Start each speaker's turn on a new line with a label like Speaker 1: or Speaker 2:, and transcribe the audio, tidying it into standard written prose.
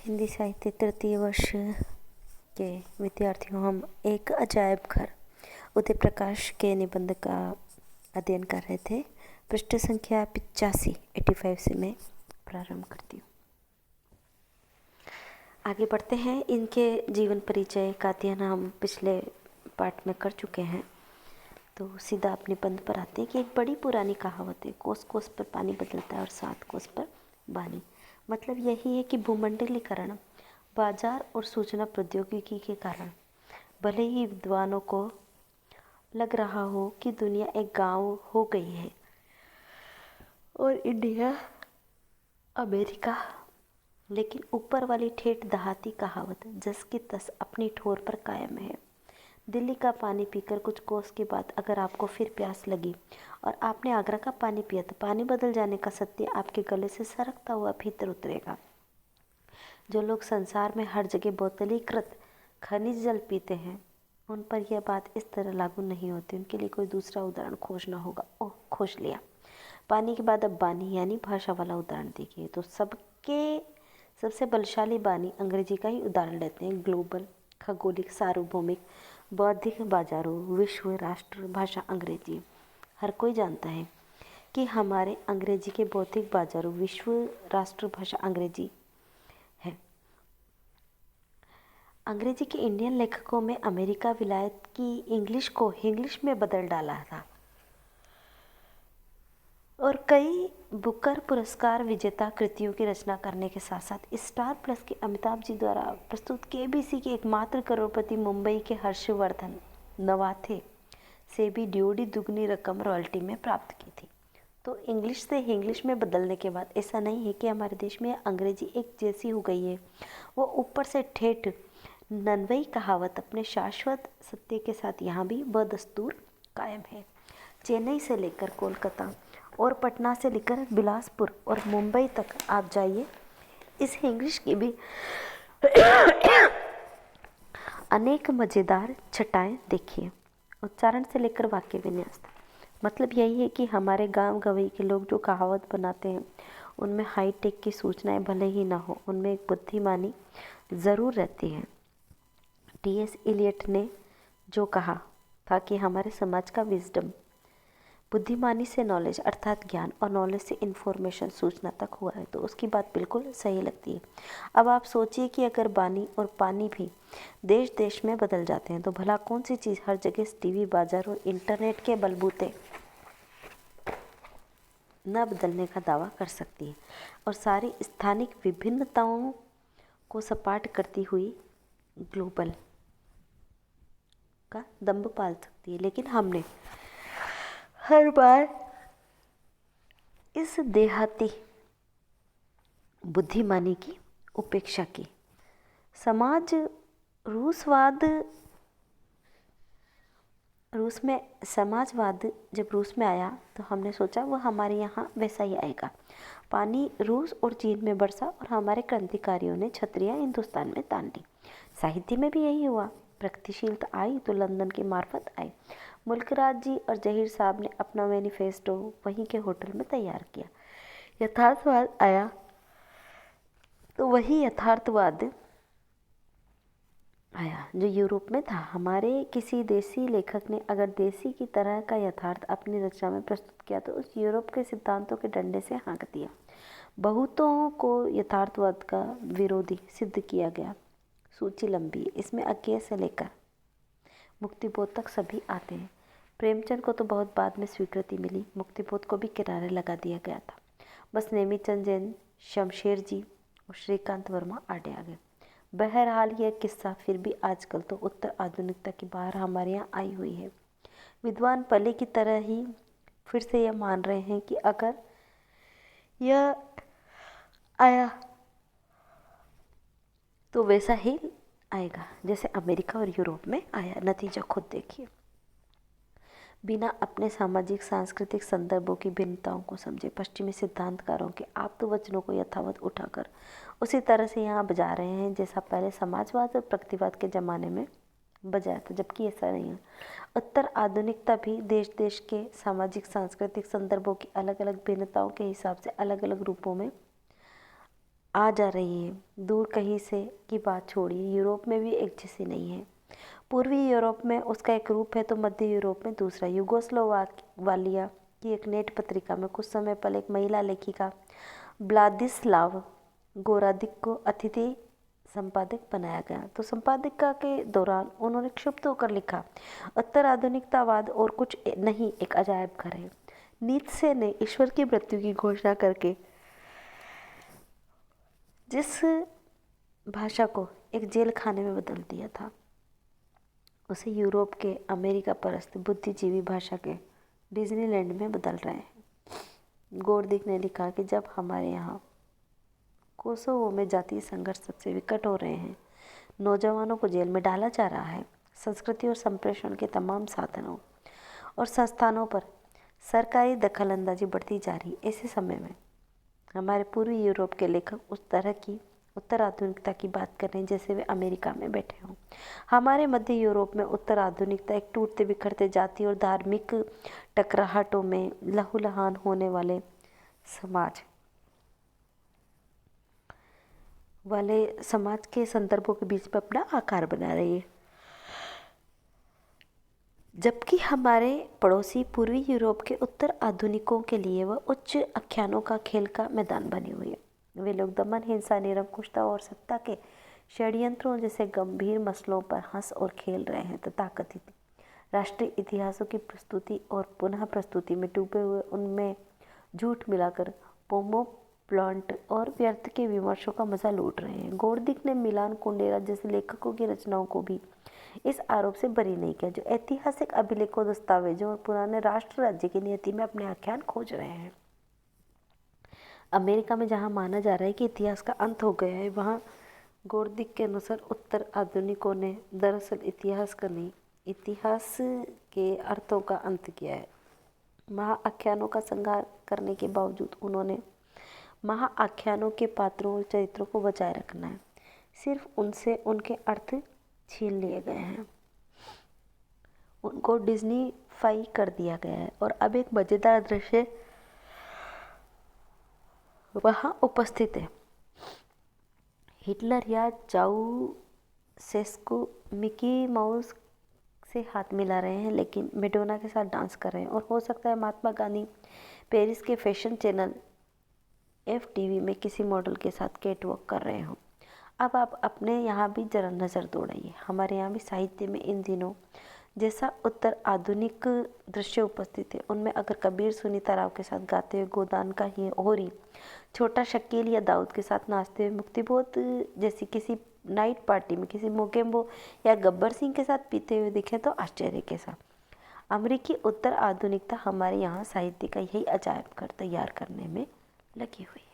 Speaker 1: हिंदी साहित्य तृतीय वर्ष के विद्यार्थियों, हम एक अजायब घर उदय प्रकाश के निबंध का अध्ययन कर रहे थे। पृष्ठ संख्या 85 से मैं प्रारंभ करती हूँ। आगे बढ़ते हैं। इनके जीवन परिचय का अध्ययन हम पिछले पाठ में कर चुके हैं, तो सीधा अपने निबंध पर आते हैं कि एक बड़ी पुरानी कहावत है, कोस कोस पर पानी बदलता है और 7 कोस पर बानी। मतलब यही है कि भूमंडलीकरण, बाजार और सूचना प्रौद्योगिकी के कारण भले ही विद्वानों को लग रहा हो कि दुनिया एक गांव हो गई है और इंडिया अमेरिका, लेकिन ऊपर वाली ठेठ दहाती कहावत जस की तस अपनी ठोर पर कायम है। दिल्ली का पानी पीकर कुछ कोस के बाद अगर आपको फिर प्यास लगी और आपने आगरा का पानी पिया तो पानी बदल जाने का सत्य आपके गले से सरकता हुआ भीतर उतरेगा। जो लोग संसार में हर जगह बोतलीकृत खनिज जल पीते हैं, उन पर यह बात इस तरह लागू नहीं होती। उनके लिए कोई दूसरा उदाहरण खोजना होगा। ओह, खोज लिया। पानी के बाद अब बानी यानी भाषा वाला उदाहरण देखिए। तो सबसे बलशाली बानी अंग्रेजी का ही उदाहरण लेते हैं। ग्लोबल, खगोलिक, सार्वभौमिक, बौद्धिक बाजारों, विश्व, राष्ट्र भाषा अंग्रेजी। हर कोई जानता है कि हमारे अंग्रेजी के बौद्धिक बाजारों, विश्व, राष्ट्र भाषा अंग्रेजी है। अंग्रेजी के इंडियन लेखकों में अमेरिका विलायत की इंग्लिश को हिंग्लिश में बदल डाला था और कई बुकर पुरस्कार विजेता कृतियों की रचना करने के साथ साथ स्टार प्लस के अमिताभ जी द्वारा प्रस्तुत केबीसी के एकमात्र करोड़पति मुंबई के हर्षवर्धन नवाथे से भी ड्यूडी दुगनी रकम रॉयल्टी में प्राप्त की थी। तो इंग्लिश से हिंग्लिश में बदलने के बाद ऐसा नहीं है कि हमारे देश में अंग्रेजी एक जैसी हो गई है। वो ऊपर से ठेठ ननवई कहावत अपने शाश्वत सत्य के साथ यहाँ भी बदस्तूर कायम है। चेन्नई से लेकर कोलकाता और पटना से लेकर बिलासपुर और मुंबई तक आप जाइए, इस इंग्लिश की भी अनेक मज़ेदार छटाएं देखिए। उच्चारण से लेकर वाक्य विन्यास। मतलब यही है कि हमारे गांव गंवई के लोग जो कहावत बनाते हैं, उनमें हाईटेक की सूचनाएं भले ही ना हो, उनमें एक बुद्धिमानी ज़रूर रहती है। टी.एस. इलियट ने जो कहा था कि हमारे समाज का विजडम बुद्धिमानी से नॉलेज अर्थात ज्ञान और नॉलेज से इन्फॉर्मेशन सूचना तक हुआ है, तो उसकी बात बिल्कुल सही लगती है। अब आप सोचिए कि अगर बानी और पानी भी देश देश में बदल जाते हैं तो भला कौन सी चीज़ हर जगह टीवी, बाजार और इंटरनेट के बलबूते न बदलने का दावा कर सकती है और सारी स्थानिक विभिन्नताओं को सपाट करती हुई ग्लोबल का दम्भ पाल सकती है। लेकिन हमने हर बार इस देहाती बुद्धिमानी की उपेक्षा की। समाजवाद जब रूस में आया तो हमने सोचा वो हमारे यहाँ वैसा ही आएगा। पानी रूस और चीन में बरसा और हमारे क्रांतिकारियों ने छतरियाँ हिंदुस्तान में तान ली। साहित्य में भी यही हुआ। प्रगतिशीलता आई तो लंदन के मार्फत आई। मुल्कराज जी और जहीर साहब ने अपना मैनिफेस्टो वहीं के होटल में तैयार किया। यथार्थवाद आया तो वही यथार्थवाद आया जो यूरोप में था। हमारे किसी देसी लेखक ने अगर देसी की तरह का यथार्थ अपनी रचना में प्रस्तुत किया तो उस यूरोप के सिद्धांतों के डंडे से हाँक दिया। बहुतों को यथार्थवाद का विरोधी सिद्ध किया गया। सूची लंबी है, इसमें अज्ञेय से लेकर मुक्तिबोध तक सभी आते हैं। प्रेमचंद को तो बहुत बाद में स्वीकृति मिली, मुक्तिबोध को भी किनारे लगा दिया गया था। बस नेमीचंद जैन, शमशेर जी और श्रीकांत वर्मा आड़े आ गए। बहरहाल यह किस्सा फिर भी आजकल तो उत्तर आधुनिकता की बाहर हमारे यहाँ आई हुई है। विद्वान पहले की तरह ही फिर से यह मान रहे हैं कि अगर यह आया तो वैसा ही आएगा जैसे अमेरिका और यूरोप में आया। नतीजा खुद देखिए। बिना अपने सामाजिक सांस्कृतिक संदर्भों की भिन्नताओं को समझे पश्चिमी सिद्धांतकारों के आप्त वचनों को यथावत उठाकर उसी तरह से यहाँ बजा रहे हैं जैसा पहले समाजवाद और प्रगतिवाद के ज़माने में बजाया था, जबकि ऐसा नहीं है। उत्तर आधुनिकता भी देश देश के सामाजिक सांस्कृतिक संदर्भों की अलग अलग भिन्नताओं के हिसाब से अलग अलग रूपों में आ जा रही है। दूर कहीं से की बात छोड़िए, यूरोप में भी एक जैसी नहीं है। पूर्वी यूरोप में उसका एक रूप है तो मध्य यूरोप में दूसरा। युगोस्लोवाकिया की एक नेट पत्रिका में कुछ समय पहले एक महिला लेखिका ब्लादिस्लाव गोरादिक को अतिथि संपादक बनाया गया। तो संपादिका के दौरान उन्होंने क्षुब्ध होकर लिखा, उत्तर आधुनिकतावाद और कुछ नहीं एक अजायब घर है। नीत्शे ने ईश्वर की मृत्यु की घोषणा करके जिस भाषा को एक जेल खाने में बदल दिया था, उसे यूरोप के अमेरिका परस्त बुद्धिजीवी भाषा के डिज्नीलैंड में बदल रहे हैं। गोरदिक ने लिखा कि जब हमारे यहाँ कोसोवो में जातीय संघर्ष सबसे विकट हो रहे हैं, नौजवानों को जेल में डाला जा रहा है, संस्कृति और संप्रेषण के तमाम साधनों और संस्थानों पर सरकारी दखलंदाजी बढ़ती जा रही, ऐसे समय में हमारे पूर्वी यूरोप के लेखक उस तरह की उत्तर आधुनिकता की बात कर रहे हैं जैसे वे अमेरिका में बैठे हों। हमारे मध्य यूरोप में उत्तर आधुनिकता एक टूटते बिखरते जाति और धार्मिक टकराहटों में लहूलुहान होने वाले समाज के संदर्भों के बीच में अपना आकार बना रही है, जबकि हमारे पड़ोसी पूर्वी यूरोप के उत्तर आधुनिकों के लिए वह उच्च आख्यानों का खेल का मैदान बनी हुई है। वे लोग दमन, हिंसा, निरंकुशता और सत्ता के षड्यंत्रों जैसे गंभीर मसलों पर हंस और खेल रहे हैं तथा कथित राष्ट्रीय इतिहासों की प्रस्तुति और पुनः प्रस्तुति में डूबे हुए उनमें झूठ मिलाकर पोमो प्लांट और व्यर्थ के विमर्शों का मजा लूट रहे हैं। गोरदिक ने मिलान कुंडेरा जैसे लेखकों की रचनाओं को भी इस आरोप से बरी नहीं किया, जो ऐतिहासिक अभिलेखों, दस्तावेजों और पुराने राष्ट्र राज्य की नियति में अपने आख्यान खोज रहे हैं। अमेरिका में जहां माना जा रहा है कि इतिहास का अंत हो गया है, वहां गोरदिक के अनुसार उत्तर आधुनिकों ने दरअसल इतिहास का नहीं, इतिहास के अर्थों का अंत किया है। महाआख्यानों का संहार करने के बावजूद उन्होंने महाआख्यानों के पात्रों और चरित्रों को बचाए रखना है, सिर्फ उनसे उनके अर्थ छीन लिए गए हैं, उनको डिज्नीफाई कर दिया गया है। और अब एक मज़ेदार दृश्य वहाँ उपस्थित है। हिटलर या चाउसेस्कू मिकी माउस से हाथ मिला रहे हैं, लेकिन मेडोना के साथ डांस कर रहे हैं। और हो सकता है महात्मा गांधी पेरिस के फैशन चैनल FTV में किसी मॉडल के साथ कैटवॉक कर रहे हों। अब आप अपने यहाँ भी जरा नज़र दौड़ाइए। हमारे यहाँ भी साहित्य में इन दिनों जैसा उत्तर आधुनिक दृश्य उपस्थित है, उनमें अगर कबीर सुनीता राव के साथ गाते हुए गोदान का ही होरी, छोटा शकील या दाऊद के साथ नाचते हुए मुक्तिबोध जैसी किसी नाइट पार्टी में किसी मोकेम्बो या गब्बर सिंह के साथ पीते हुए दिखे तो आश्चर्य के साथ। अमेरिकी उत्तर आधुनिकता हमारे यहाँ साहित्य का यही अजायब घर तैयार करने में लगी हुई है।